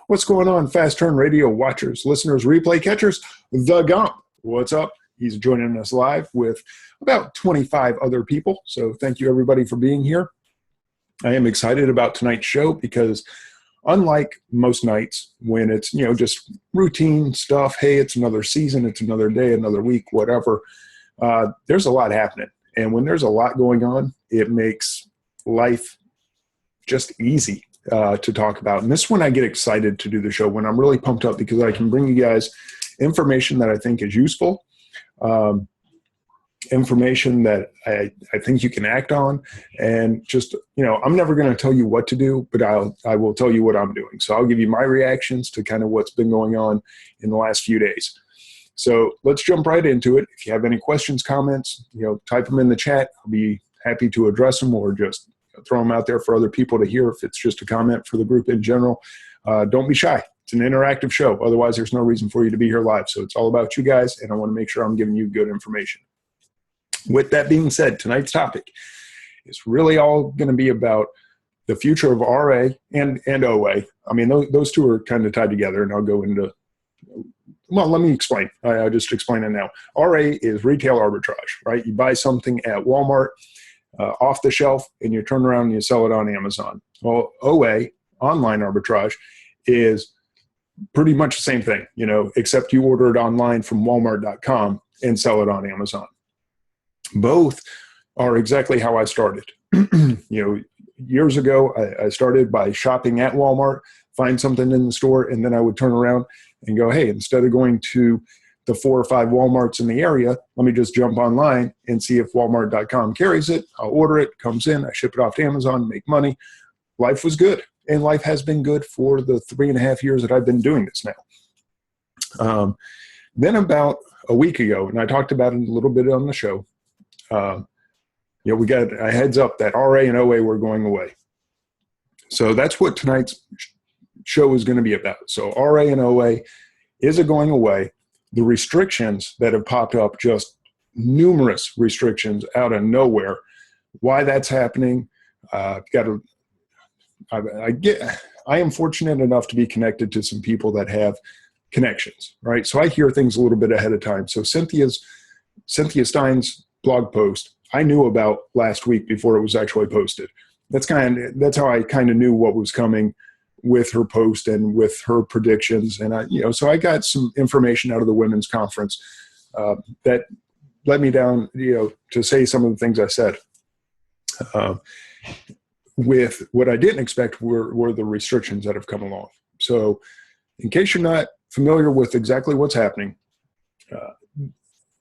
What's going on, Fast Turn Radio watchers, listeners, replay catchers? The Gump. What's up? He's joining us live with about 25 other people. So thank you, everybody, for being here. I am excited about tonight's show because unlike most nights when it's, just routine stuff, hey, it's another season, it's another day, another week, whatever, there's a lot happening. And when there's a lot going on, it makes life just easy to talk about. And this is when I get excited to do the show, when I'm really pumped up because I can bring you guys information that I think is useful, information that I think you can act on, and just, I'm never going to tell you what to do, but I will tell you what I'm doing. So I'll give you my reactions to kind of what's been going on in the last few days. So let's jump right into it. If you have any questions, comments, type them in the chat. I'll be happy to address them or just throw them out there for other people to hear if it's just a comment for the group in general. Don't be shy. It's an interactive show. Otherwise, there's no reason for you to be here live. So it's all about you guys, and I want to make sure I'm giving you good information. With that being said, tonight's topic is really all going to be about the future of RA and OA. I mean, those two are kind of tied together, and I'll go into well, let me explain. I'll just explain it now. RA is retail arbitrage, right? You buy something at Walmart off the shelf, and you turn around and you sell it on Amazon. Well, OA, online arbitrage, is pretty much the same thing, except you order it online from walmart.com and sell it on Amazon. Both are exactly how I started. Years ago, I started by shopping at Walmart, find something in the store, and then I would turn around and go, hey, instead of going to the 4 or 5 Walmarts in the area, let me just jump online and see if walmart.com carries it. I'll order it, comes in, I ship it off to Amazon, make money. Life was good, and life has been good for the 3.5 years that I've been doing this now. Then about a week ago, and I talked about it a little bit on the show, we got a heads up that RA and OA were going away. So that's what tonight's show is going to be about. So RA and OA, is it going away? The restrictions that have popped up, just numerous restrictions out of nowhere. Why that's happening? I am fortunate enough to be connected to some people that have connections, right? So I hear things a little bit ahead of time. So Cynthia Stein's blog post, I knew about last week before it was actually posted. That's how I kind of knew what was coming with her post and with her predictions. And so I got some information out of the women's conference that led me down, to say some of the things I said. With what I didn't expect were the restrictions that have come along. So in case you're not familiar with exactly what's happening,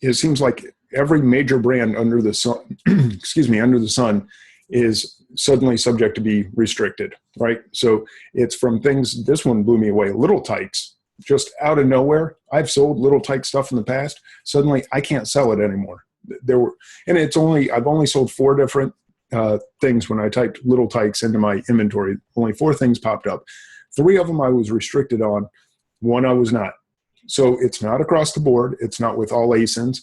it seems like every major brand under the sun, under the sun, is suddenly subject to be restricted, right? So it's from things, this one blew me away, Little Tikes, just out of nowhere. I've sold Little Tike stuff in the past. Suddenly I can't sell it anymore. I've only sold 4 different things when I typed Little Tikes into my inventory. Only 4 things popped up. 3 of them I was restricted on. 1 I was not. So it's not across the board. It's not with all ASINs.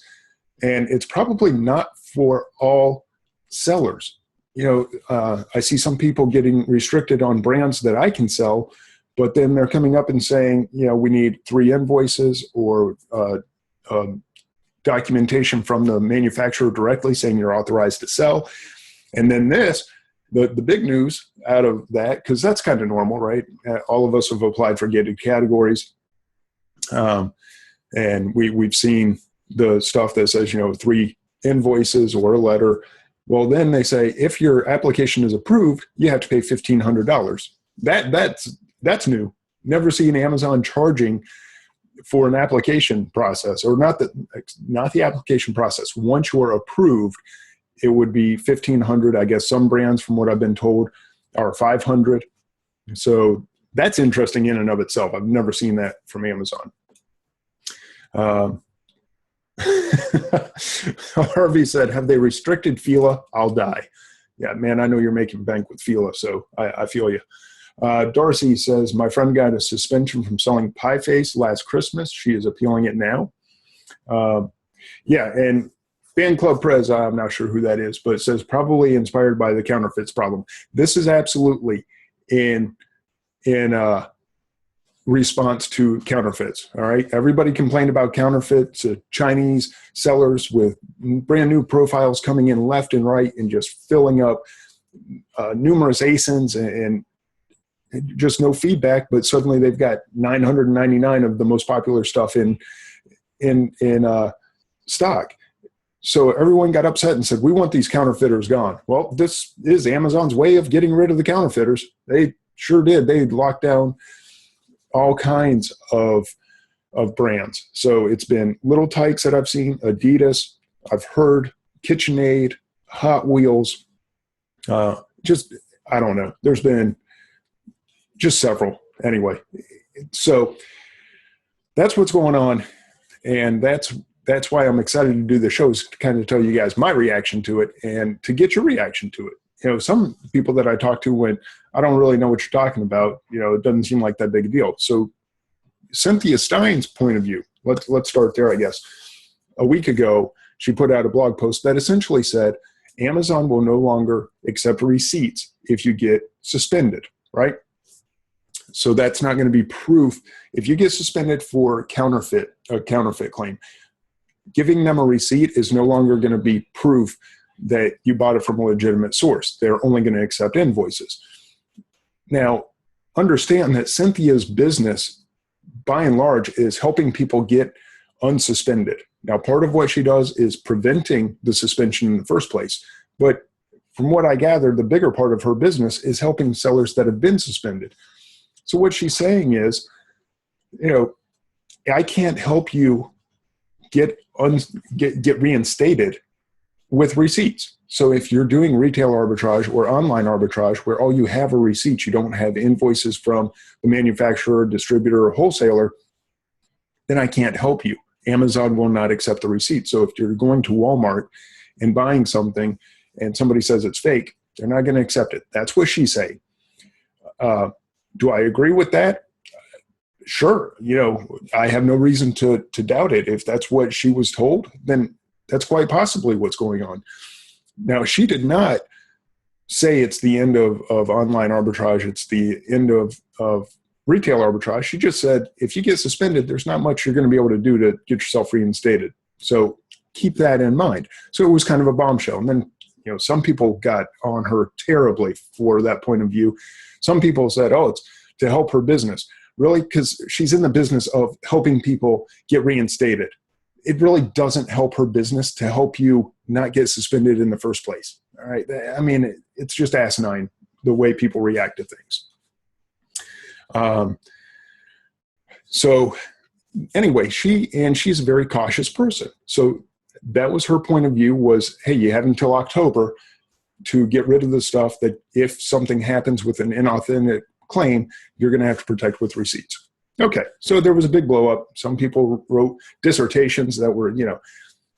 And it's probably not for all sellers. I see some people getting restricted on brands that I can sell, but then they're coming up and saying, we need 3 invoices or documentation from the manufacturer directly saying you're authorized to sell. And then the big news out of that, because that's kind of normal, right? All of us have applied for gated categories. And we've seen the stuff that says, 3 invoices or a letter. Well, then they say, if your application is approved, you have to pay $1,500. That's new. Never seen Amazon charging for an application process, or not the application process. Once you're approved, it would be $1,500. I guess some brands, from what I've been told, are $500. So that's interesting in and of itself. I've never seen that from Amazon. Harvey said, have they restricted Fila? I'll die. Yeah, man, I know you're making bank with Fila, so I feel you. Darcy says, my friend got a suspension from selling Pie Face last Christmas. She is appealing it now. Yeah, and Fan Club Prez, I'm not sure who that is, but it says probably inspired by the counterfeits problem. This is absolutely in response to counterfeits. All right. Everybody complained about counterfeits, Chinese sellers with brand new profiles coming in left and right and just filling up numerous ASINs and just no feedback. But suddenly they've got 999 of the most popular stuff in stock. So everyone got upset and said, we want these counterfeiters gone. Well, this is Amazon's way of getting rid of the counterfeiters. They sure did. They locked down all kinds of brands. So it's been Little Tikes that I've seen, Adidas, I've heard, KitchenAid, Hot Wheels, just, I don't know. There's been just several anyway. So that's what's going on. And that's why I'm excited to do the shows, to kind of tell you guys my reaction to it and to get your reaction to it. You know, some people that I talk to, when I don't really know what you're talking about, you know, it doesn't seem like that big a deal. So Cynthia Stein's point of view, let's start there, I guess. A week ago, she put out a blog post that essentially said, Amazon will no longer accept receipts if you get suspended, right? So that's not going to be proof. If you get suspended for a counterfeit claim, giving them a receipt is no longer going to be proof that you bought it from a legitimate source. They're only going to accept invoices. Now, understand that Cynthia's business, by and large, is helping people get unsuspended. Now, part of what she does is preventing the suspension in the first place. But from what I gather, the bigger part of her business is helping sellers that have been suspended. So what she's saying is, you know, I can't help you get reinstated with receipts. So if you're doing retail arbitrage or online arbitrage where all you have are receipts, you don't have invoices from the manufacturer, distributor, or wholesaler, then I can't help you. Amazon will not accept the receipt. So if you're going to Walmart and buying something and somebody says it's fake, they're not going to accept it. That's what she's saying. Do I agree with that? Sure. You know, I have no reason to doubt it. If that's what she was told, then that's quite possibly what's going on. Now, she did not say it's the end of online arbitrage. It's the end of retail arbitrage. She just said, if you get suspended, there's not much you're going to be able to do to get yourself reinstated. So keep that in mind. So it was kind of a bombshell. And then, you know, some people got on her terribly for that point of view. Some people said, oh, it's to help her business. Really? Because she's in the business of helping people get reinstated. It really doesn't help her business to help you not get suspended in the first place. All right. I mean, it's just asinine the way people react to things. So anyway, she's a very cautious person. So that was her point of view was, hey, you have until October to get rid of the stuff that if something happens with an inauthentic claim, you're going to have to protect with receipts. Okay, so there was a big blow up. Some people wrote dissertations that were,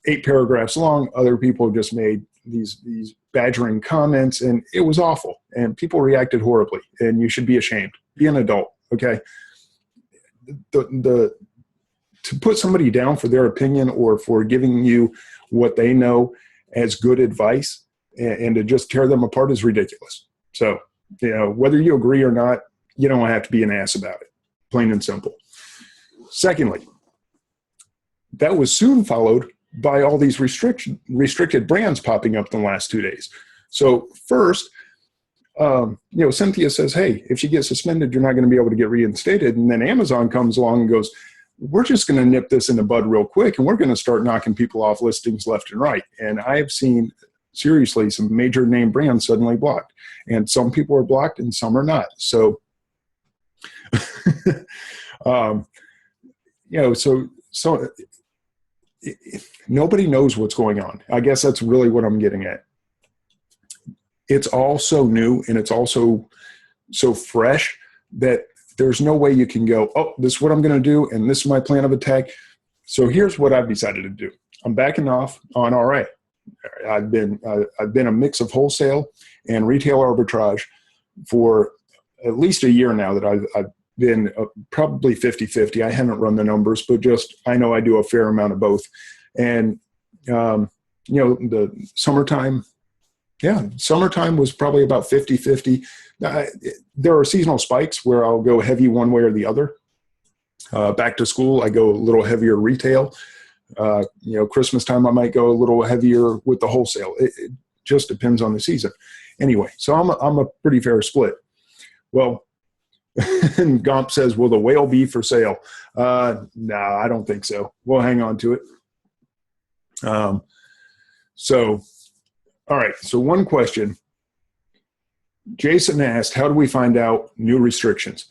8 paragraphs long. Other people just made these badgering comments, and it was awful. And people reacted horribly, and you should be ashamed. Be an adult, okay? To put somebody down for their opinion or for giving you what they know as good advice and to just tear them apart is ridiculous. So, whether you agree or not, you don't have to be an ass about it. Plain and simple. Secondly, that was soon followed by all these restricted brands popping up in the last 2 days. So first, Cynthia says, hey, if you get suspended, you're not going to be able to get reinstated. And then Amazon comes along and goes, we're just going to nip this in the bud real quick, and we're going to start knocking people off listings left and right. And I've seen, seriously, some major name brands suddenly blocked. And some people are blocked and some are not. So, nobody knows what's going on. I guess that's really what I'm getting at. It's all so new and it's also so fresh that there's no way you can go, oh, this is what I'm going to do and this is my plan of attack. So here's what I've decided to do. I'm backing off on RA. I've been a mix of wholesale and retail arbitrage for at least a year now that I've been probably 50-50. I haven't run the numbers, but just I know I do a fair amount of both. And, the summertime was probably about 50-50. There are seasonal spikes where I'll go heavy one way or the other. Back to school, I go a little heavier retail. Christmas time, I might go a little heavier with the wholesale. It just depends on the season. Anyway, so I'm a pretty fair split. Well, and Gomp says, will the whale be for sale? No, I don't think so. We'll hang on to it. All right. So one question. Jason asked, how do we find out new restrictions?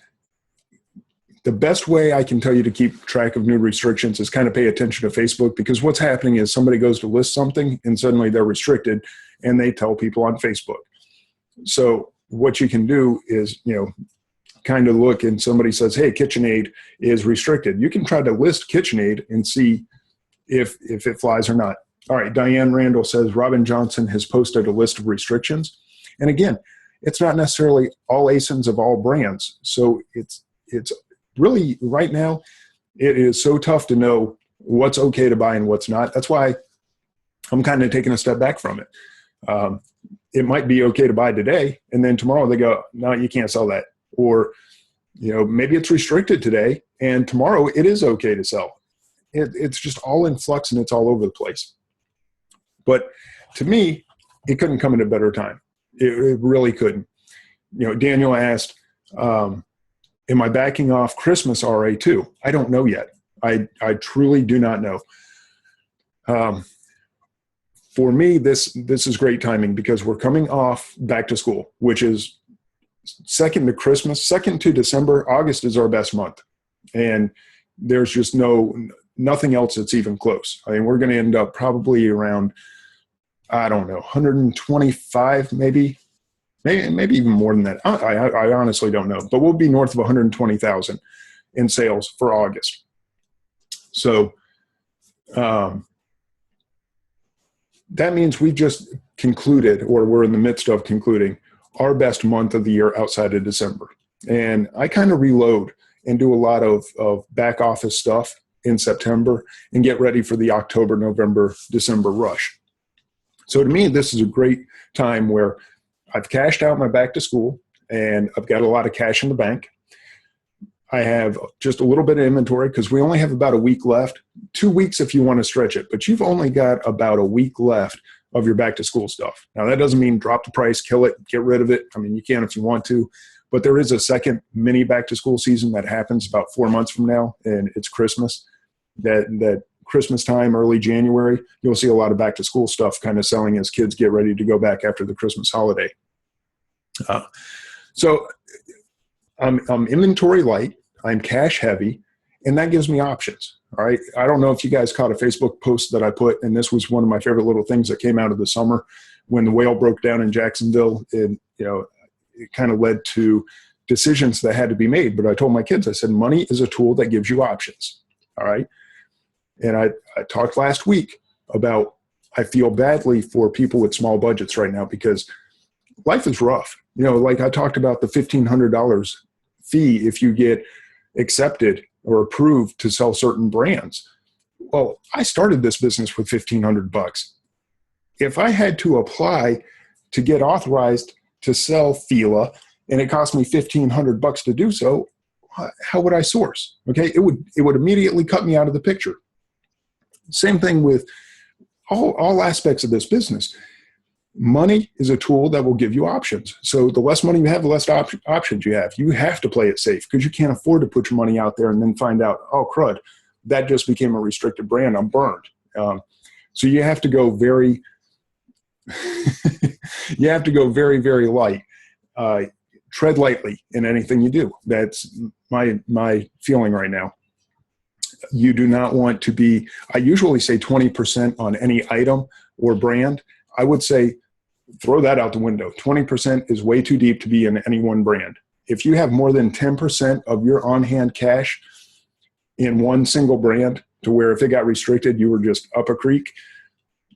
The best way I can tell you to keep track of new restrictions is kind of pay attention to Facebook, because what's happening is somebody goes to list something and suddenly they're restricted and they tell people on Facebook. So what you can do is, kind of look and somebody says, hey, KitchenAid is restricted. You can try to list KitchenAid and see if it flies or not. All right, Diane Randall says, Robin Johnson has posted a list of restrictions. And again, it's not necessarily all ASINs of all brands. So it's really, right now, it is so tough to know what's okay to buy and what's not. That's why I'm kind of taking a step back from it. It might be okay to buy today, and then tomorrow they go, no, you can't sell that. Or, maybe it's restricted today, and tomorrow it is okay to sell. It's just all in flux, and it's all over the place. But to me, it couldn't come at a better time. It really couldn't. Daniel asked, am I backing off Christmas RA2? I don't know yet. I truly do not know. For me, this is great timing, because we're coming off back to school, which is second to Christmas, second to December. August is our best month. And there's just nothing else that's even close. I mean, we're going to end up probably around, I don't know, 125, maybe even more than that. I honestly don't know, but we'll be north of 120,000 in sales for August. So that means we've just concluded, or we're in the midst of concluding, our best month of the year outside of December. And I kind of reload and do a lot of back office stuff in September and get ready for the October, November, December rush. So to me, this is a great time where I've cashed out my back to school and I've got a lot of cash in the bank. I have just a little bit of inventory because we only have about a week left, 2 weeks if you want to stretch it, but you've only got about a week left of your back to school stuff. Now that doesn't mean drop the price, kill it, get rid of it. I mean, you can if you want to, but there is a second mini back to school season that happens about 4 months from now, and it's Christmas. That Christmas time, early January, you'll see a lot of back to school stuff kind of selling as kids get ready to go back after the Christmas holiday. So I'm inventory light, I'm cash heavy, and that gives me options. All right. I don't know if you guys caught a Facebook post that I put, and this was one of my favorite little things that came out of the summer when the whale broke down in Jacksonville. And, it kind of led to decisions that had to be made. But I told my kids, I said, money is a tool that gives you options. All right. And I talked last week about, I feel badly for people with small budgets right now because life is rough. Like I talked about the $1,500 fee if you get accepted or approved to sell certain brands. Well, I started this business with $1,500. If I had to apply to get authorized to sell Fila and it cost me $1,500 to do so, how would I source? Okay. It would immediately cut me out of the picture. Same thing with all aspects of this business. Money is a tool that will give you options. So the less money you have, the less options you have. You have to play it safe because you can't afford to put your money out there and then find out, oh, crud, that just became a restricted brand. I'm burned. So you have to go very, very, very light. Tread lightly in anything you do. That's my feeling right now. You do not want to be, I usually say 20% on any item or brand. I would say throw that out the window. 20% is way too deep to be in any one brand. If you have more than 10% of your on-hand cash in one single brand to where if it got restricted, you were just up a creek,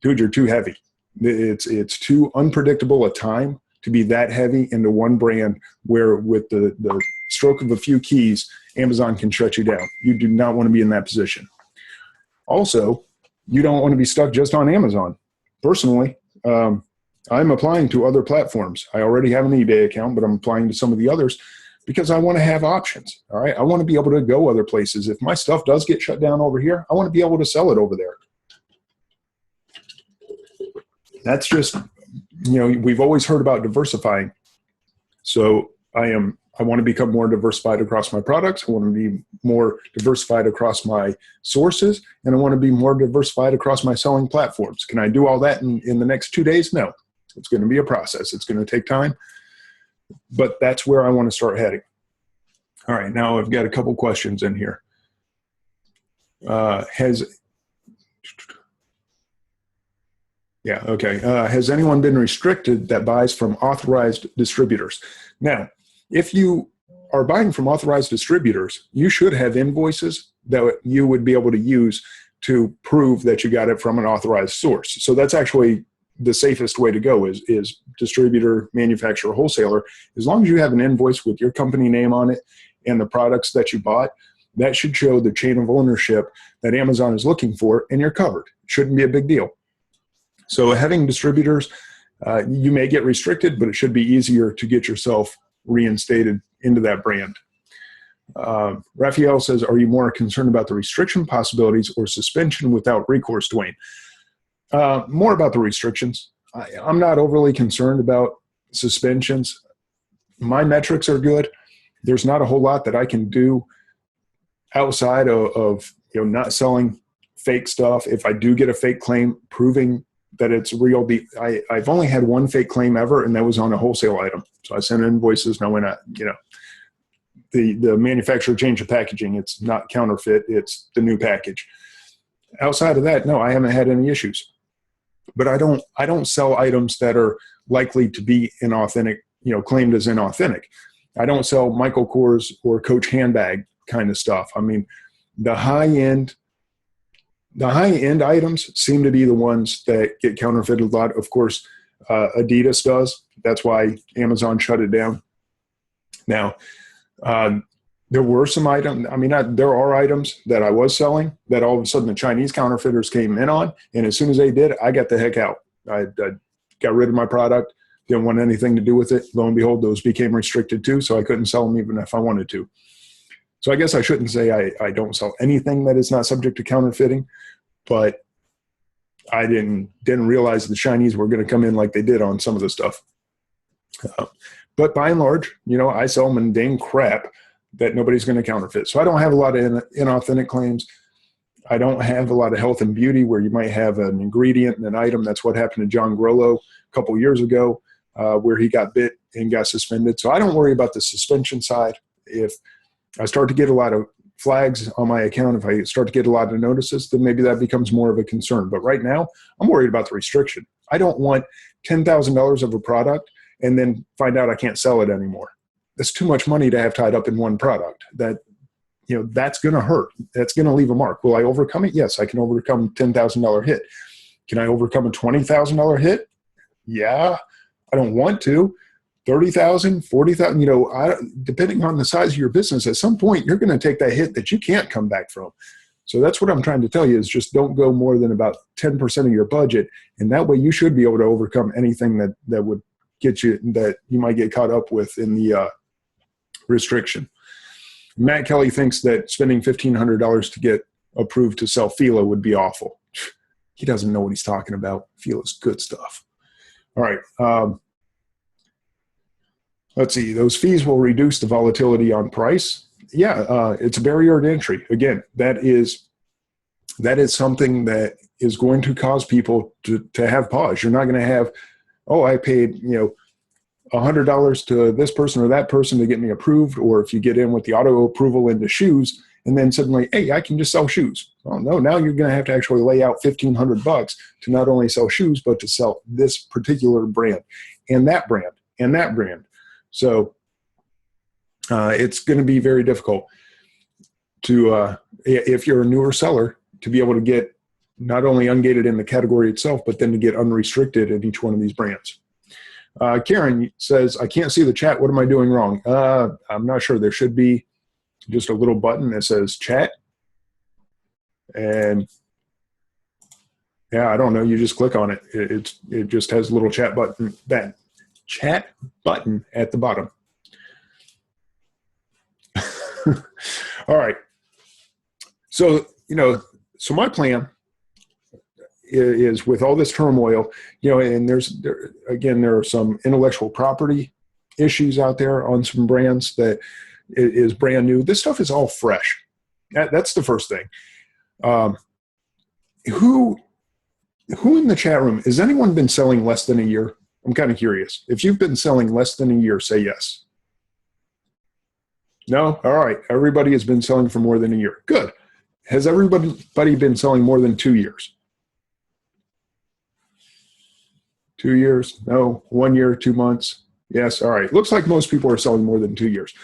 dude, you're too heavy. It's too unpredictable a time to be that heavy into one brand where with the stroke of a few keys, Amazon can shut you down. You do not want to be in that position. Also, you don't want to be stuck just on Amazon. Personally, I'm applying to other platforms. I already have an eBay account, but I'm applying to some of the others because I want to have options. All right. I want to be able to go other places. If my stuff does get shut down over here, I want to be able to sell it over there. That's just, we've always heard about diversifying. So I want to become more diversified across my products. I want to be more diversified across my sources, and I want to be more diversified across my selling platforms. Can I do all that in the next 2 days? No. It's going to be a process. It's going to take time, but that's where I want to start heading. All right. Now I've got a couple questions in here. Has anyone been restricted that buys from authorized distributors? Now, if you are buying from authorized distributors, you should have invoices that you would be able to use to prove that you got it from an authorized source. So that's actually the safest way to go is distributor, manufacturer, wholesaler. As long as you have an invoice with your company name on it and the products that you bought, that should show the chain of ownership that Amazon is looking for, and you're covered. It shouldn't be a big deal. So having distributors, you may get restricted, but it should be easier to get yourself reinstated into that brand. Raphael says, are you more concerned about the restriction possibilities or suspension without recourse, Dwayne? More about the restrictions. I'm not overly concerned about suspensions. My metrics are good. There's not a whole lot that I can do outside of not selling fake stuff. If I do get a fake claim, proving that it's real. I've only had one fake claim ever, and that was on a wholesale item. So I sent invoices, and I went out, the manufacturer changed the packaging. It's not counterfeit. It's the new package. Outside of that, no, I haven't had any issues. But I don't sell items that are likely to be inauthentic, claimed as inauthentic. I don't sell Michael Kors or Coach handbag kind of stuff. I mean, the high-end items seem to be the ones that get counterfeited a lot. Of course, Adidas does. That's why Amazon shut it down. Now, there were some items. I mean, there are items that I was selling that all of a sudden the Chinese counterfeiters came in on. And as soon as they did, I got the heck out. I got rid of my product, didn't want anything to do with it. Lo and behold, those became restricted too, so I couldn't sell them even if I wanted to. So I guess I shouldn't say I don't sell anything that is not subject to counterfeiting, but I didn't realize the Chinese were going to come in like they did on some of the stuff. But by and large, I sell mundane crap that nobody's going to counterfeit. So I don't have a lot of inauthentic claims. I don't have a lot of health and beauty where you might have an ingredient in an item. That's what happened to John Grollo a couple of years ago, where he got bit and got suspended. So I don't worry about the suspension side. If I start to get a lot of flags on my account, if I start to get a lot of notices, then maybe that becomes more of a concern. But right now, I'm worried about the restriction. I don't want $10,000 of a product and then find out I can't sell it anymore. That's too much money to have tied up in one product. That's going to hurt. That's going to leave a mark. Will I overcome it? Yes, I can overcome a $10,000 hit. Can I overcome a $20,000 hit? Yeah, I don't want to. 30,000, 40,000, depending on the size of your business, at some point you're going to take that hit that you can't come back from. So that's what I'm trying to tell you is just don't go more than about 10% of your budget. And that way you should be able to overcome anything that would get you, that you might get caught up with in the restriction. Matt Kelly thinks that spending $1,500 to get approved to sell Fila would be awful. He doesn't know what he's talking about. Fila's good stuff. All right. Let's see. Those fees will reduce the volatility on price. Yeah, it's a barrier to entry. Again, that is something that is going to cause people to have pause. You're not going to have, I paid $100 to this person or that person to get me approved, or if you get in with the auto approval into shoes, and then suddenly, hey, I can just sell shoes. Well, no, now you're going to have to actually lay out $1,500 to not only sell shoes, but to sell this particular brand and that brand and that brand. So it's going to be very difficult to, if you're a newer seller, to be able to get not only ungated in the category itself, but then to get unrestricted in each one of these brands. Karen says, I can't see the chat. What am I doing wrong? I'm not sure. There should be just a little button that says chat. And yeah, I don't know. You just click on it. It just has a little chat button, that chat button at the bottom. All right. So, so my plan is with all this turmoil, and there are some intellectual property issues out there on some brands that is brand new. This stuff is all fresh. That's the first thing. Who in the chat room, has anyone been selling less than a year? I'm kind of curious. If you've been selling less than a year, say yes. No? All right. Everybody has been selling for more than a year. Good. Has everybody been selling more than 2 years? 2 years? No. 1 year, 2 months? Yes. All right. Looks like most people are selling more than 2 years.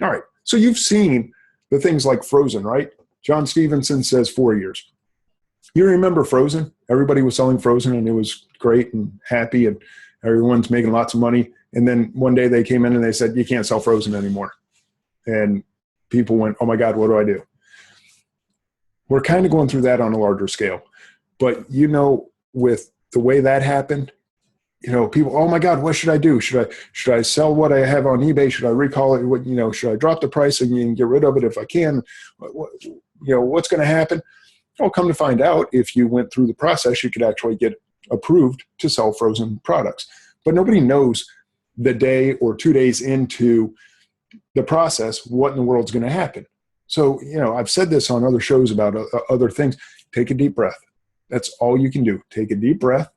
All right. So you've seen the things like Frozen, right? John Stevenson says 4 years. You remember Frozen? Everybody was selling Frozen and it was great and happy and everyone's making lots of money. And then one day they came in and they said, you can't sell Frozen anymore. And people went, oh my God, what do I do? We're kind of going through that on a larger scale. But, with the way that happened, people, oh my God, what should I do? Should I sell what I have on eBay? Should I recall it? Should I drop the price and get rid of it if I can? What's going to happen? Well, come to find out, if you went through the process, you could actually get approved to sell Frozen products. But nobody knows the day or 2 days into the process what in the world's going to happen. So, I've said this on other shows about other things. Take a deep breath. That's all you can do. Take a deep breath.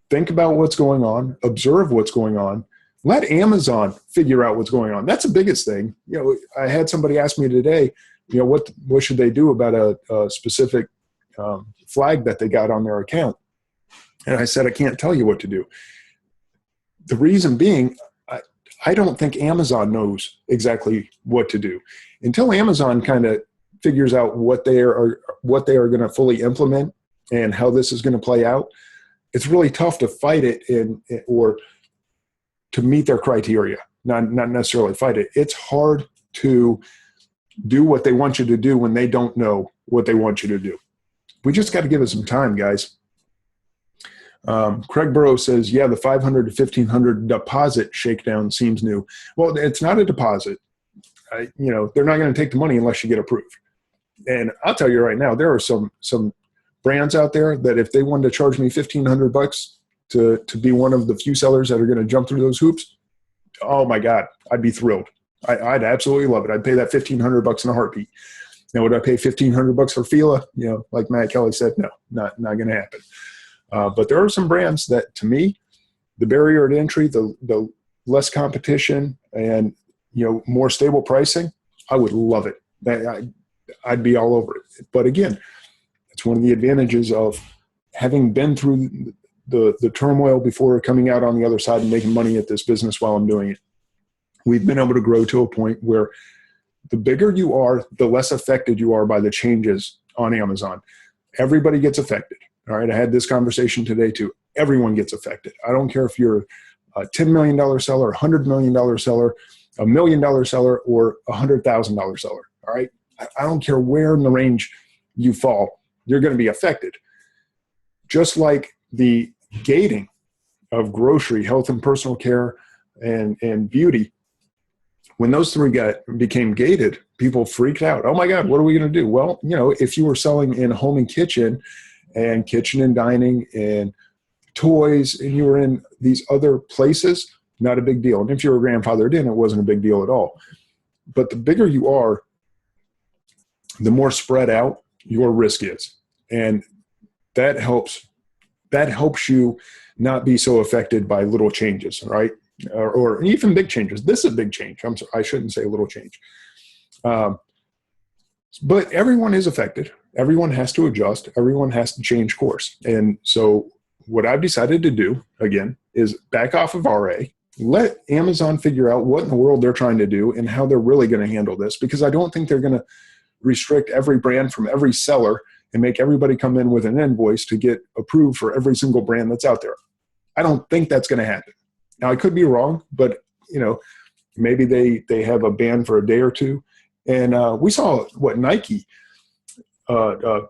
Think about what's going on. Observe what's going on. Let Amazon figure out what's going on. That's the biggest thing. I had somebody ask me today, what should they do about a specific flag that they got on their account? And I said, I can't tell you what to do. The reason being, I don't think Amazon knows exactly what to do. Until Amazon kind of figures out what they are going to fully implement and how this is going to play out, it's really tough to fight it or to meet their criteria, not necessarily fight it. It's hard to do what they want you to do when they don't know what they want you to do. We just got to give it some time, guys. Craig Burrow says, yeah, the $500 to $1,500 deposit shakedown seems new. Well, it's not a deposit. They're not going to take the money unless you get approved. And I'll tell you right now, there are some brands out there that if they wanted to charge me $1,500 to be one of the few sellers that are going to jump through those hoops, oh my God, I'd be thrilled. I'd absolutely love it. I'd pay that $1,500 in a heartbeat. Now, would I pay $1,500 for Fila? Like Matt Kelly said, no, not going to happen. But there are some brands that, to me, the barrier to entry, the less competition, and more stable pricing, I would love it. I'd be all over it. But again, it's one of the advantages of having been through the turmoil before coming out on the other side and making money at this business while I'm doing it. We've been able to grow to a point where the bigger you are, the less affected you are by the changes on Amazon. Everybody gets affected. All right. I had this conversation today too. Everyone gets affected. I don't care if you're a $10 million seller, $100 million seller, $1 million seller, or $100,000 seller. All right. I don't care where in the range you fall, you're going to be affected. Just like the gating of grocery, health and personal care, and beauty, when those three became gated, people freaked out. Oh my God, what are we going to do? Well, if you were selling in home and kitchen and dining and toys, and you were in these other places, not a big deal. And if you were grandfathered in, it wasn't a big deal at all. But the bigger you are, the more spread out your risk is. And that helps you not be so affected by little changes, right? Or even big changes. This is a big change. I shouldn't say a little change. But everyone is affected. Everyone has to adjust. Everyone has to change course. And so what I've decided to do, again, is back off of RA, let Amazon figure out what in the world they're trying to do and how they're really going to handle this, because I don't think they're going to restrict every brand from every seller and make everybody come in with an invoice to get approved for every single brand that's out there. I don't think that's going to happen. Now, I could be wrong, but maybe they have a ban for a day or two. And we saw what Nike a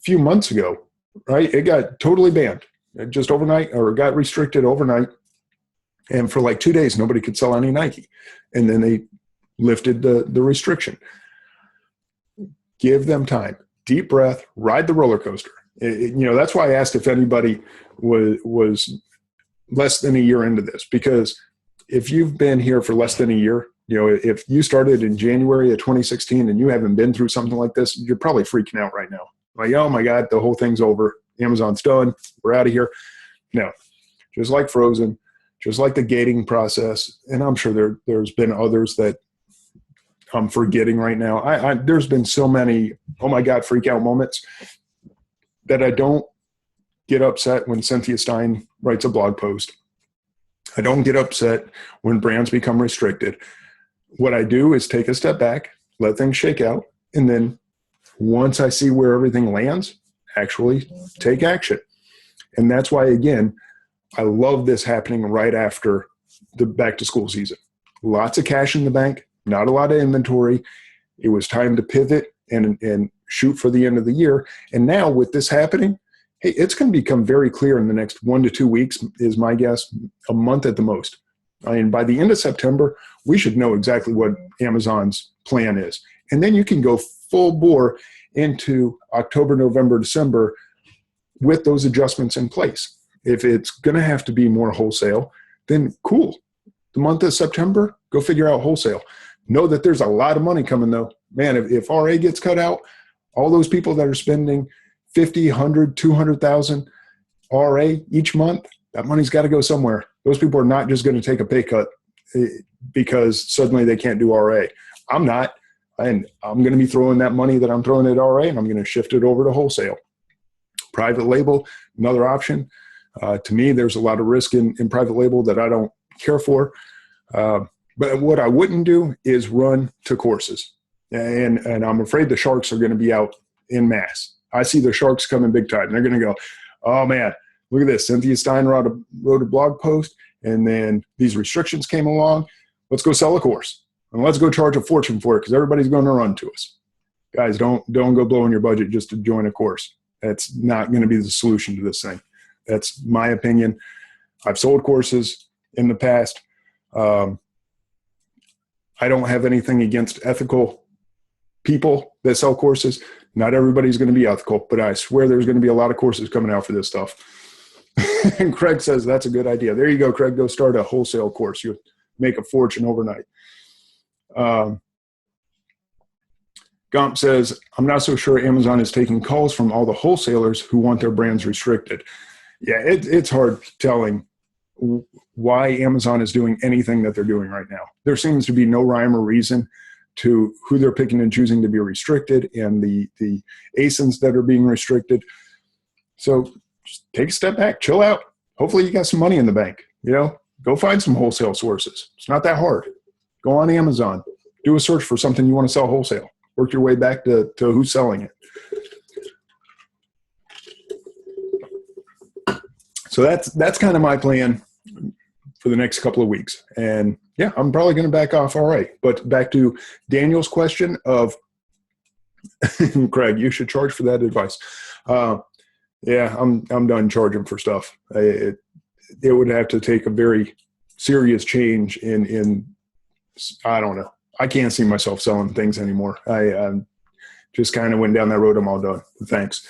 few months ago, right? It got totally banned just overnight, or got restricted overnight. And for like 2 days, nobody could sell any Nike. And then they lifted the restriction. Give them time. Deep breath, ride the roller coaster. That's why I asked if anybody was less than a year into this, because if you've been here for less than a year, if you started in January of 2016 and you haven't been through something like this, you're probably freaking out right now. Like, oh my God, the whole thing's over. Amazon's done. We're out of here. No, just like Frozen, just like the gating process. And I'm sure there's been others that I'm forgetting right now. There's been so many, oh my God, freak out moments that I don't get upset when Cynthia Stein writes a blog post. I don't get upset when brands become restricted. What I do is take a step back, let things shake out, and then once I see where everything lands, actually take action. And that's why, again, I love this happening right after the back to school season. Lots of cash in the bank, not a lot of inventory. It was time to pivot and shoot for the end of the year. And now with this happening, hey, it's going to become very clear in the next 1 to 2 weeks, is my guess, a month at the most. I mean, by the end of September, we should know exactly what Amazon's plan is. And then you can go full bore into October, November, December with those adjustments in place. If it's going to have to be more wholesale, then cool. The month of September, go figure out wholesale. Know that there's a lot of money coming though. Man, if RA gets cut out, all those people that are spending 50, 100, 200,000 RA each month, that money's got to go somewhere. Those people are not just going to take a pay cut because suddenly they can't do RA. I'm not. And I'm going to be throwing that money that I'm throwing at RA, and I'm going to shift it over to wholesale. Private label, another option. To me, there's a lot of risk in private label that I don't care for. But what I wouldn't do is run to courses. And I'm afraid the sharks are going to be out en masse. I see the sharks coming big time. They're going to go, oh man, look at this. Cynthia Stein wrote a blog post, and then these restrictions came along. Let's go sell a course. And let's go charge a fortune for it because everybody's going to run to us. Guys, don't go blowing your budget just to join a course. That's not going to be the solution to this thing. That's my opinion. I've sold courses in the past. I don't have anything against ethical people that sell courses. Not everybody's going to be ethical, but I swear there's going to be a lot of courses coming out for this stuff. And Craig says that's a good idea. There you go, Craig. Go start a wholesale course. You'll make a fortune overnight. Gump says, I'm not so sure Amazon is taking calls from all the wholesalers who want their brands restricted. Yeah, it's hard telling why Amazon is doing anything that they're doing right now. There seems to be no rhyme or reason to who they're picking and choosing to be restricted and the ASINs that are being restricted. So just take a step back, chill out. Hopefully you got some money in the bank. Go find some wholesale sources. It's not that hard. Go on Amazon, do a search for something you want to sell wholesale. Work your way back to who's selling it. So that's kind of my plan for the next couple of weeks. And yeah, I'm probably going to back off. All right. But back to Daniel's question of, Craig, you should charge for that advice. Yeah, I'm done charging for stuff. It would have to take a very serious change in I don't know. I can't see myself selling things anymore. I just kind of went down that road. I'm all done. Thanks.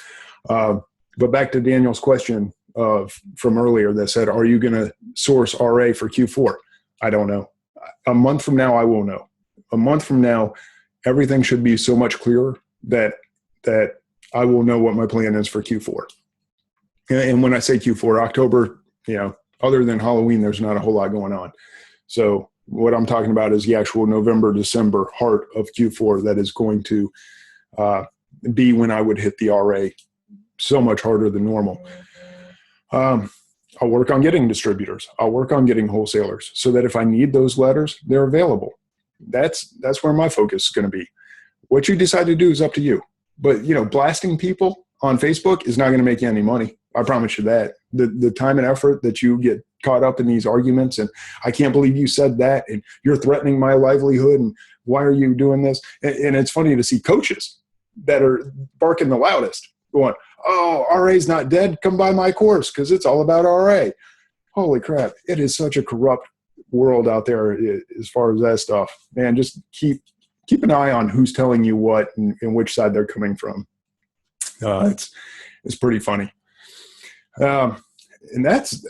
But back to Daniel's question from earlier that said, are you going to source RA for Q4? I don't know. A month from now, I will know. A month from now, everything should be so much clearer that I will know what my plan is for Q4. And when I say Q4, October, other than Halloween, there's not a whole lot going on. So what I'm talking about is the actual November, December heart of Q4 that is going to be when I would hit the RA so much harder than normal. I'll work on getting distributors. I'll work on getting wholesalers so that if I need those letters, they're available. That's where my focus is going to be. What you decide to do is up to you. But, blasting people on Facebook is not going to make you any money. I promise you that. The time and effort that you get caught up in these arguments and I can't believe you said that and you're threatening my livelihood and why are you doing this? And it's funny to see coaches that are barking the loudest going, oh, RA's not dead. Come buy my course because it's all about RA. Holy crap. It is such a corrupt world out there as far as that stuff. Man, just keep an eye on who's telling you what and which side they're coming from. It's pretty funny. And that's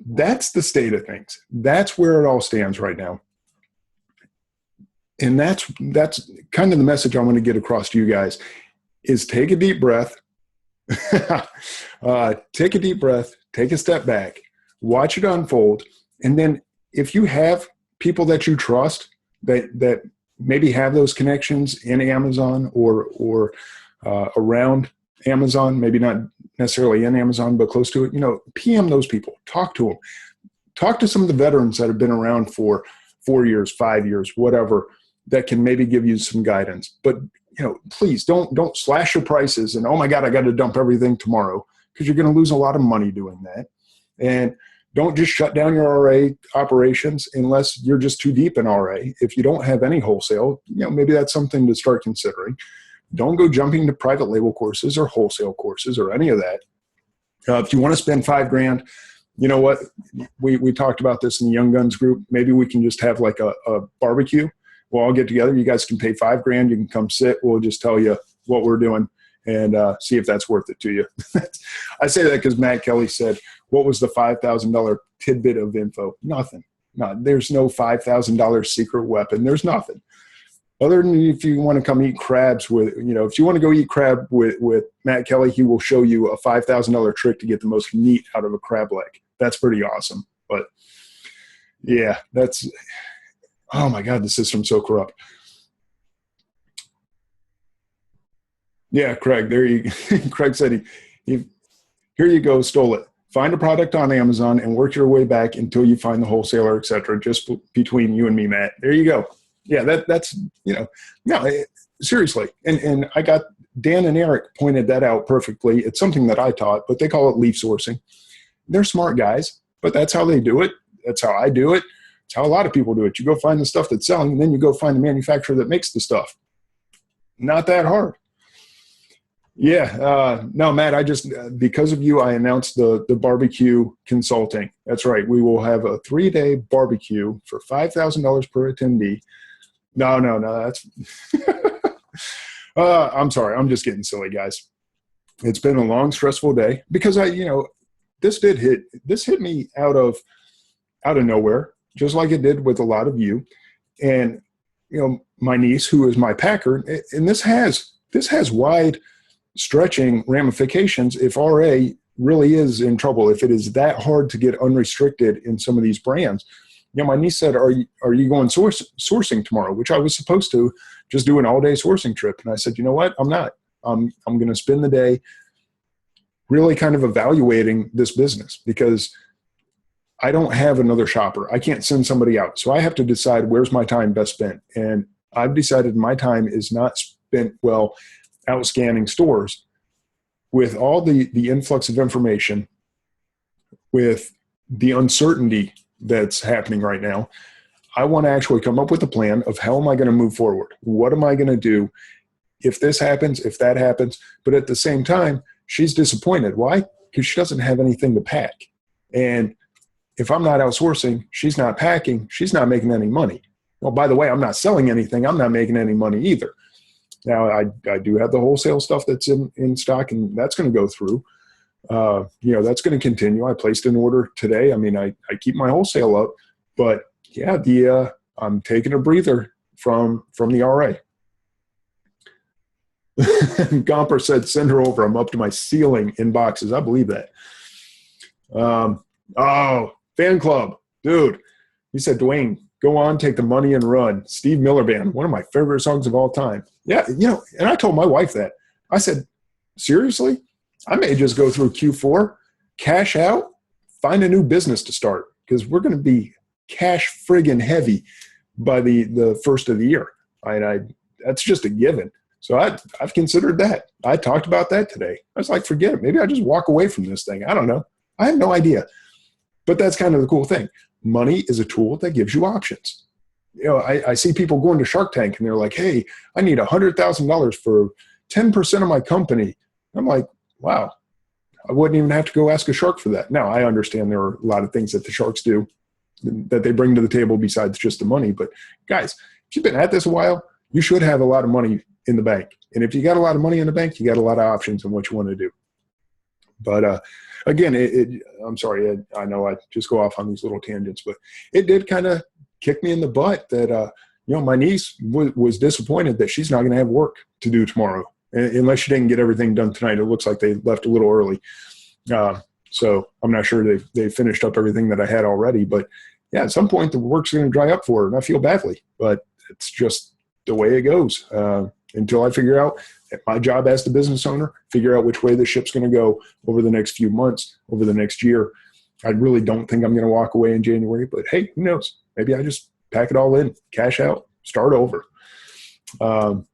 the state of things. That's where it all stands right now. And that's kind of the message I want to get across to you guys is take a deep breath. Take a deep breath, take a step back, watch it unfold. And then if you have people that you trust that maybe have those connections in Amazon or around Amazon, maybe not necessarily in Amazon, but close to it, PM those people, talk to them, talk to some of the veterans that have been around for 4 years, 5 years, whatever, that can maybe give you some guidance. But please don't slash your prices and, oh my God, I got to dump everything tomorrow, because you're going to lose a lot of money doing that. And don't just shut down your RA operations unless you're just too deep in RA. If you don't have any wholesale, maybe that's something to start considering. Don't go jumping to private label courses or wholesale courses or any of that. If you want to spend $5,000, you know what? We talked about this in the Young Guns group. Maybe we can just have like a barbecue. We'll all get together. You guys can pay $5,000. You can come sit. We'll just tell you what we're doing and see if that's worth it to you. I say that because Matt Kelly said, what was the $5,000 tidbit of info? Nothing. There's no $5,000 secret weapon. There's nothing. Other than if you want to come eat crabs with, if you want to go eat crab with Matt Kelly, he will show you a $5,000 trick to get the most meat out of a crab leg. That's pretty awesome. But yeah, oh my God, the system's so corrupt. Yeah, Craig, Craig said here you go, stole it. Find a product on Amazon and work your way back until you find the wholesaler, et cetera, just between you and me, Matt. There you go. Yeah, that's no, seriously. And I got Dan and Eric pointed that out perfectly. It's something that I taught, but they call it leaf sourcing. They're smart guys, but that's how they do it. That's how I do it. It's how a lot of people do it. You go find the stuff that's selling, and then you go find the manufacturer that makes the stuff. Not that hard. Yeah. No, Matt, I just, because of you, I announced the barbecue consulting. That's right. We will have a 3-day barbecue for $5,000 per attendee. No, that's, I'm sorry. I'm just getting silly, guys. It's been a long, stressful day because this hit me out of nowhere, just like it did with a lot of you. And, my niece, who is my packer, and this has wide stretching ramifications if RA really is in trouble, if it is that hard to get unrestricted in some of these brands. My niece said, are you going sourcing tomorrow? Which I was supposed to just do an all-day sourcing trip. And I said, you know what? I'm not. I'm going to spend the day really kind of evaluating this business because I don't have another shopper. I can't send somebody out. So I have to decide where's my time best spent. And I've decided my time is not spent well out scanning stores. With all the influx of information, with the uncertainty that's happening right now, I want to actually come up with a plan of how am I going to move forward? What am I going to do if this happens, if that happens? But at the same time, she's disappointed. Why? Because she doesn't have anything to pack. And if I'm not outsourcing, she's not packing, she's not making any money. Well, by the way, I'm not selling anything. I'm not making any money either. Now, I do have the wholesale stuff that's in stock, and that's going to go through. That's going to continue. I placed an order today. I mean, I keep my wholesale up, but yeah, I'm taking a breather from the RA. Gomper said, send her over. I'm up to my ceiling in boxes. I believe that. Fan club. Dude, he said, Dwayne, go on, take the money and run. Steve Miller Band, one of my favorite songs of all time. Yeah, and I told my wife that. I said, seriously? I may just go through Q4, cash out, find a new business to start because we're going to be cash friggin' heavy by the first of the year. That's just a given. So I've considered that. I talked about that today. I was like, forget it. Maybe I just walk away from this thing. I don't know. I have no idea. But that's kind of the cool thing. Money is a tool that gives you options. I see people going to Shark Tank and they're like, hey, I need $100,000 for 10% of my company. I'm like, wow, I wouldn't even have to go ask a shark for that. Now, I understand there are a lot of things that the sharks do that they bring to the table besides just the money. But guys, if you've been at this a while, you should have a lot of money in the bank. And if you got a lot of money in the bank, you got a lot of options on what you want to do. But again, I'm sorry, I know I just go off on these little tangents, but it did kind of kick me in the butt that, my niece was disappointed that she's not going to have work to do tomorrow, unless she didn't get everything done tonight. It looks like they left a little early. So I'm not sure they finished up everything that I had already, but yeah, at some point the work's going to dry up for her, and I feel badly, but it's just the way it goes. Until I figure out my job as the business owner, figure out which way the ship's going to go over the next few months, over the next year. I really don't think I'm going to walk away in January, but hey, who knows? Maybe I just pack it all in, cash out, start over. Oh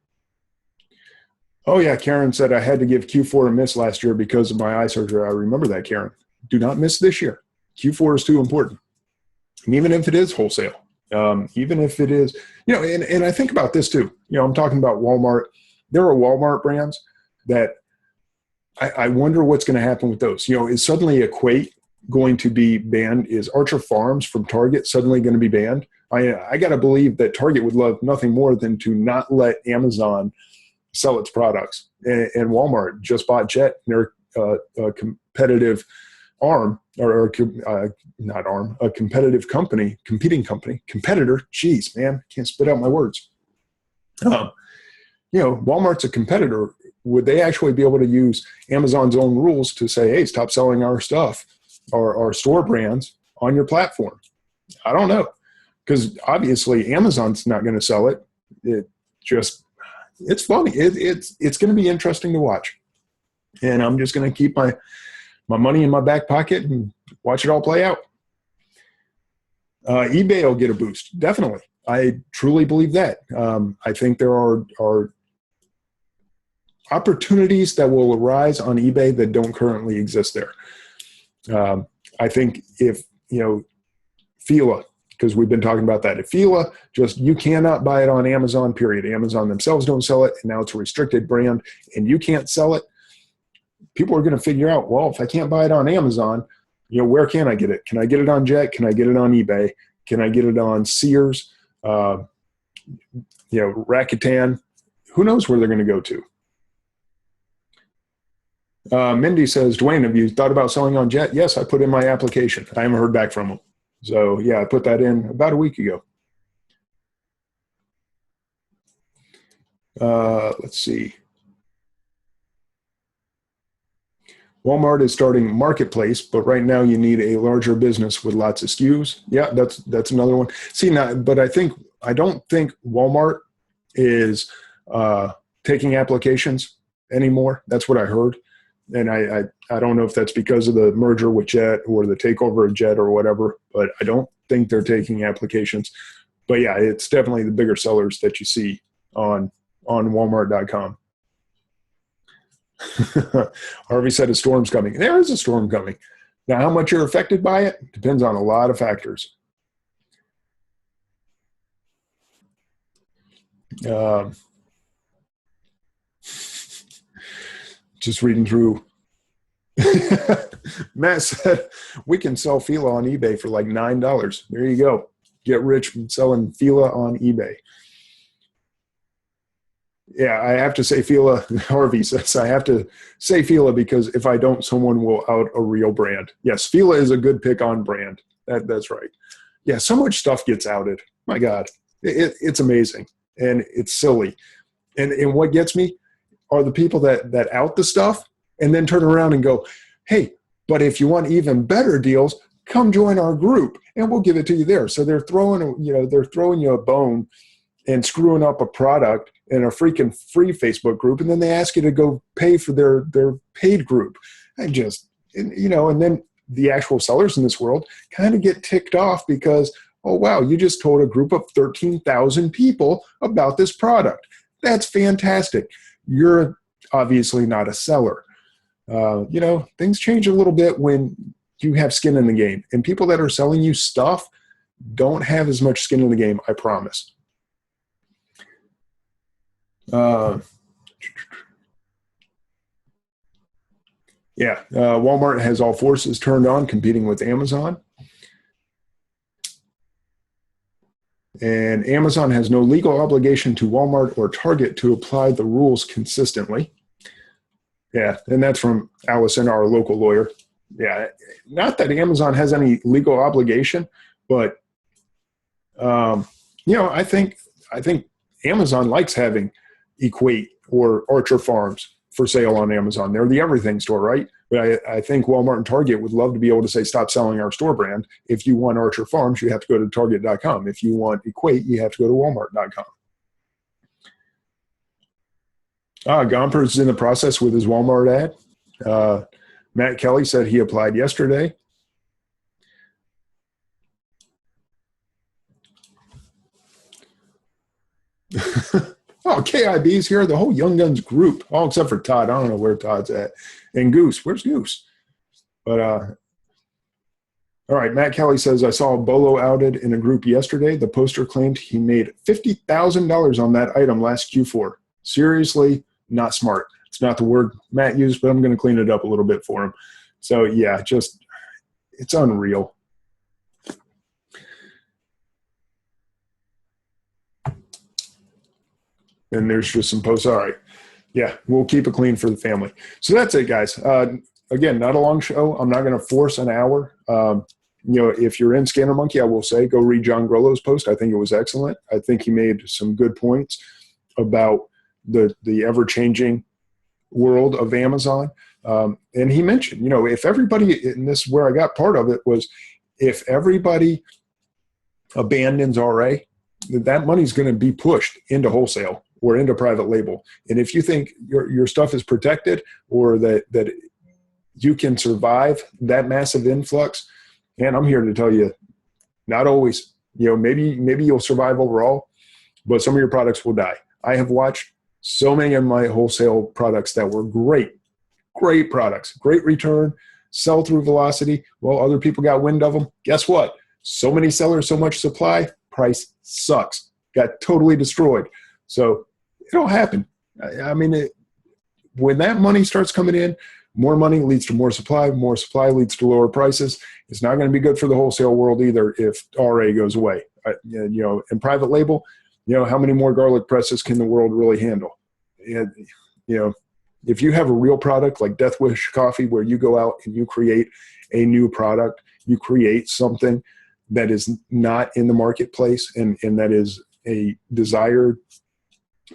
yeah, Karen said I had to give Q4 a miss last year because of my eye surgery. I remember that, Karen. Do not miss this year. Q4 is too important. And even if it is wholesale, even if it is, and I think about this too. I'm talking about Walmart. There are Walmart brands that I wonder what's going to happen with those. Is suddenly Equate going to be banned? Is Archer Farms from Target suddenly going to be banned? I got to believe that Target would love nothing more than to not let Amazon sell its products. And Walmart just bought Jet, and they're a competitive arm, or not arm, a competitive company, competing company, competitor. Jeez, man, can't spit out my words. Walmart's a competitor. Would they actually be able to use Amazon's own rules to say, hey, stop selling our stuff, our store brands on your platform? I don't know, because obviously Amazon's not going to sell it. It's funny. It's going to be interesting to watch. And I'm just going to keep my money in my back pocket and watch it all play out. eBay will get a boost. Definitely. I truly believe that. I think there are opportunities that will arise on eBay that don't currently exist there. I think if, Fila, because we've been talking about that. If Fila, you cannot buy it on Amazon, period. Amazon themselves don't sell it, and now it's a restricted brand, and you can't sell it. People are going to figure out, well, if I can't buy it on Amazon, where can I get it? Can I get it on Jet? Can I get it on eBay? Can I get it on Sears? Rakuten? Who knows where they're going to go to? Mindy says, Dwayne, have you thought about selling on Jet? Yes, I put in my application. I haven't heard back from them. So, yeah, I put that in about a week ago. Let's see. Walmart is starting Marketplace, but right now you need a larger business with lots of SKUs. Yeah, that's another one. See, now, but I don't think Walmart is taking applications anymore. That's what I heard. And I don't know if that's because of the merger with Jet or the takeover of Jet or whatever, but I don't think they're taking applications. But yeah, it's definitely the bigger sellers that you see on Walmart.com. Harvey said a storm's coming. There is a storm coming. Now, how much you're affected by it depends on a lot of factors. Just reading through. Matt said, we can sell Fila on eBay for like $9. There you go. Get rich from selling Fila on eBay. Yeah, I have to say Fila. Harvey says, I have to say Fila because if I don't, someone will out a real brand. Yes, Fila is a good pick on brand. That's right. Yeah, so much stuff gets outed. My God, it's amazing. And it's silly. And what gets me are the people that out the stuff and then turn around and go, hey, but if you want even better deals, come join our group and we'll give it to you there. So they're throwing you a bone and screwing up a product in a freaking free Facebook group, and then they ask you to go pay for their paid group. And then the actual sellers in this world kind of get ticked off because, oh, wow, you just told a group of 13,000 people about this product. That's fantastic. You're obviously not a seller. Things change a little bit when you have skin in the game. And people that are selling you stuff don't have as much skin in the game, I promise. Walmart has all forces turned on competing with Amazon. And Amazon has no legal obligation to Walmart or Target to apply the rules consistently. Yeah, and that's from Allison, our local lawyer. Yeah, not that Amazon has any legal obligation, but I think Amazon likes having Equate or Archer Farms for sale on Amazon. They're the everything store, right? But I think Walmart and Target would love to be able to say, stop selling our store brand. If you want Archer Farms, you have to go to Target.com. If you want Equate, you have to go to Walmart.com. Gomper's in the process with his Walmart ad. Matt Kelly said he applied yesterday. Oh, KIB's here. The whole Young Guns group, all except for Todd. I don't know where Todd's at. And Goose. Where's Goose? But, all right. Matt Kelly says, I saw a Bolo outed in a group yesterday. The poster claimed he made $50,000 on that item last Q4. Seriously, not smart. It's not the word Matt used, but I'm going to clean it up a little bit for him. So, yeah, just it's unreal. And there's just some posts. All right. Yeah, we'll keep it clean for the family. So that's it, guys. Again, not a long show. I'm not going to force an hour. If you're in Scanner Monkey, I will say go read John Grollo's post. I think it was excellent. I think he made some good points about the ever-changing world of Amazon. And he mentioned, if everybody, and this is where I got part of it, was if everybody abandons RA, that money's going to be pushed into wholesale or into private label. And if you think your stuff is protected or that you can survive that massive influx, and I'm here to tell you, not always, maybe you'll survive overall, but some of your products will die. I have watched so many of my wholesale products that were great products, great return, sell-through velocity. Well, other people got wind of them. Guess what? So many sellers, so much supply, price sucks. Got totally destroyed. So it'll happen. I mean, when that money starts coming in, more money leads to more supply leads to lower prices. It's not going to be good for the wholesale world either if RA goes away. In private label, how many more garlic presses can the world really handle? And, if you have a real product like Death Wish Coffee where you go out and you create a new product, you create something that is not in the marketplace and that is a desired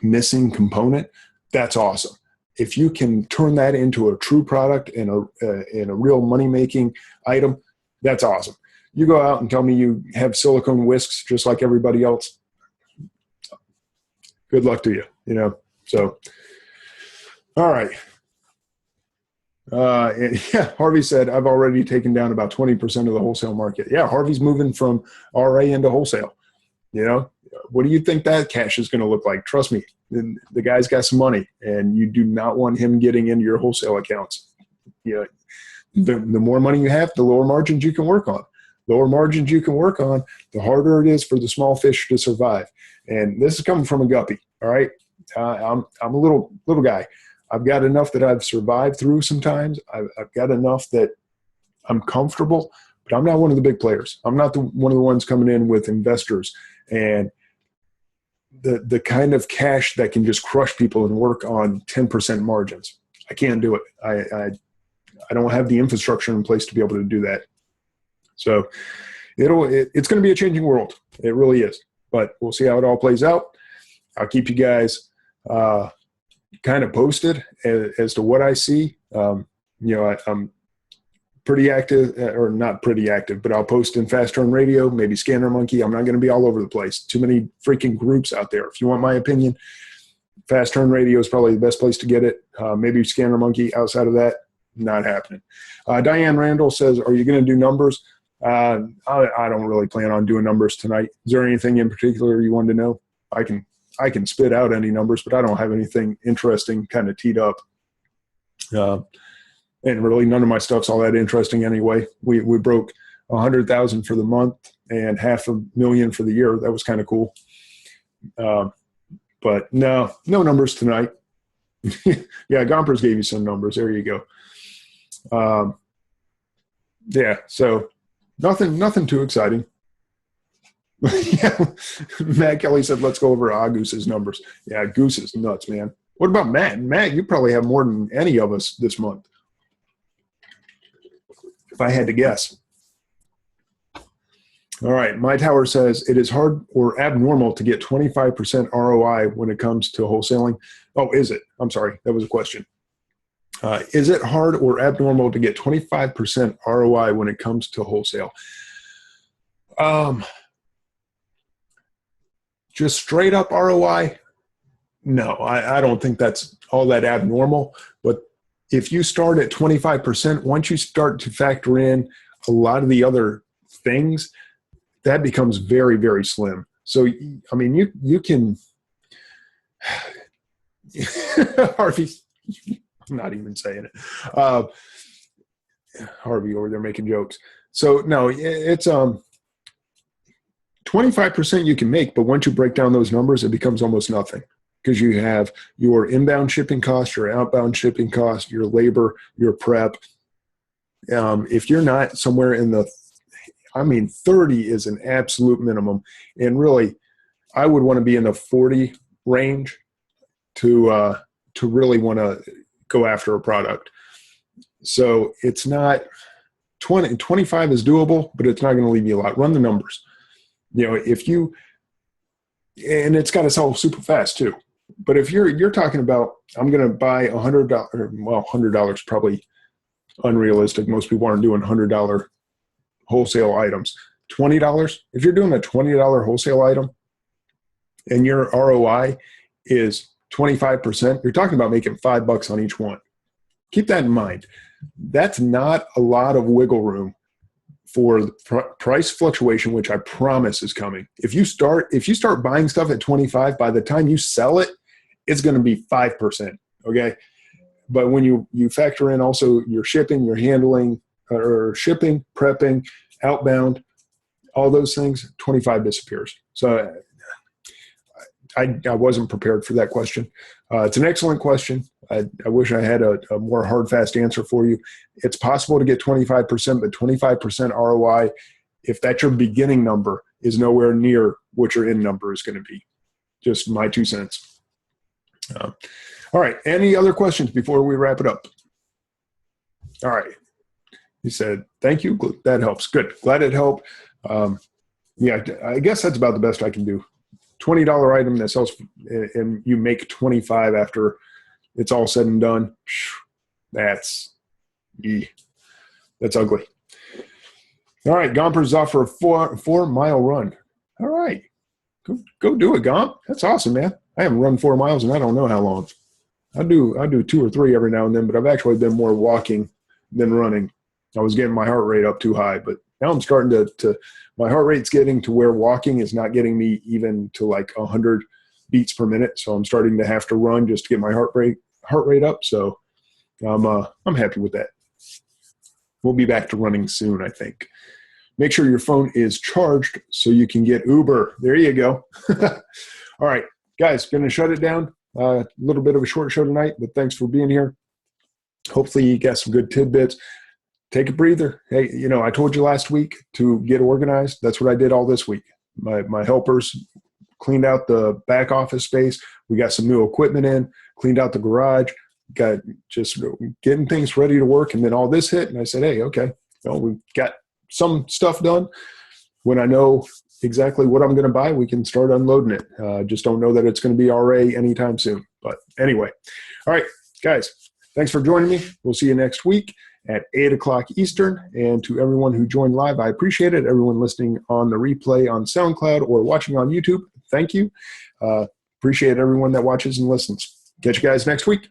missing component, that's awesome. If you can turn that into a true product and a real money-making item, that's awesome. You go out and tell me you have silicone whisks just like everybody else, good luck to you, So, all right. Harvey said, I've already taken down about 20% of the wholesale market. Yeah, Harvey's moving from RA into wholesale. What do you think that cash is going to look like? Trust me, the guy's got some money, and you do not want him getting into your wholesale accounts. The more money you have, the lower margins you can work on. Lower margins you can work on, the harder it is for the small fish to survive. And this is coming from a guppy, all right? I'm a little guy. I've got enough that I've survived through sometimes. I've got enough that I'm comfortable, but I'm not one of the big players. I'm not one of the ones coming in with investors and the kind of cash that can just crush people and work on 10% margins. I can't do it. I don't have the infrastructure in place to be able to do that. So it's going to be a changing world. It really is. But we'll see how it all plays out. I'll keep you guys kind of posted as to what I see. I'm pretty active, or not pretty active, but I'll post in Fast Turn Radio, maybe Scanner Monkey. I'm not going to be all over the place. Too many freaking groups out there. If you want my opinion, Fast Turn Radio is probably the best place to get it. Maybe Scanner Monkey. Outside of that, not happening. Diane Randall says, are you going to do numbers? I don't really plan on doing numbers tonight. Is there anything in particular you wanted to know? I can spit out any numbers, but I don't have anything interesting kind of teed up. And really none of my stuff's all that interesting anyway. We broke 100,000 for the month and $500,000 for the year. That was kind of cool. But no numbers tonight. Yeah, Gompers gave you some numbers. There you go. Yeah, so nothing too exciting. Yeah, Matt Kelly said, let's go over Augus's numbers. Yeah, Goose is nuts, man. What about Matt? Matt, you probably have more than any of us this month, if I had to guess. All right, My Tower says, it is hard or abnormal to get 25% ROI when it comes to wholesaling. Oh, is it? I'm sorry, that was a question. Is it hard or abnormal to get 25% ROI when it comes to wholesale? Just straight up ROI? No, I don't think that's all that abnormal. But if you start at 25%, once you start to factor in a lot of the other things, that becomes very, very slim. So, I mean, you can, Harvey, I'm not even saying it. Harvey over there making jokes. So no, it's 25% you can make, but once you break down those numbers, it becomes almost nothing because you have your inbound shipping cost, your outbound shipping cost, your labor, your prep. If you're not somewhere in the, 30 is an absolute minimum. And really, I would want to be in the 40 range to really want to go after a product. So it's not 25 is doable, but it's not going to leave you a lot. Run the numbers. If you, and it's got to sell super fast too. But if you're talking about, I'm going to buy $100, well, $100 probably unrealistic. Most people aren't doing $100 wholesale items. $20, if you're doing a $20 wholesale item and your ROI is 25%, you're talking about making $5 on each one. Keep that in mind. That's not a lot of wiggle room for the price fluctuation, which I promise is coming. If you start buying stuff at 25, by the time you sell it, it's going to be 5%. Okay. But when you factor in also your shipping, your handling, or shipping, prepping, outbound, all those things, 25 disappears. So I wasn't prepared for that question. It's an excellent question. I wish I had a more hard, fast answer for you. It's possible to get 25%, but 25% ROI, if that's your beginning number, is nowhere near what your end number is going to be. Just my 2 cents. All right. Any other questions before we wrap it up? All right. He said, thank you. That helps. Good. Glad it helped. Yeah, I guess that's about the best I can do. $20 item that sells and you make 25 after it's all said and done. That's ugly. All right. Gomper's off for a 4-mile run. All right. Go do it, Gomp. That's awesome, man. I haven't run 4 miles and I don't know how long. I do 2 or 3 every now and then, but I've actually been more walking than running. I was getting my heart rate up too high, but now I'm starting to my heart rate's getting to where walking is not getting me even to like 100 beats per minute. So I'm starting to have to run just to get my heart rate up. So I'm happy with that. We'll be back to running soon, I think. Make sure your phone is charged so you can get Uber. There you go. All right, guys, going to shut it down. A little bit of a short show tonight, but thanks for being here. Hopefully you got some good tidbits. Take a breather. Hey, I told you last week to get organized. That's what I did all this week. My helpers cleaned out the back office space. We got some new equipment in, cleaned out the garage, got just getting things ready to work. And then all this hit, and I said, hey, okay, we've got some stuff done. When I know exactly what I'm going to buy, we can start unloading it. Just don't know that it's going to be RA anytime soon. But anyway, all right, guys, thanks for joining me. We'll see you next week at 8 o'clock Eastern. And to everyone who joined live, I appreciate it. Everyone listening on the replay on SoundCloud or watching on YouTube, thank you. Appreciate everyone that watches and listens. Catch you guys next week.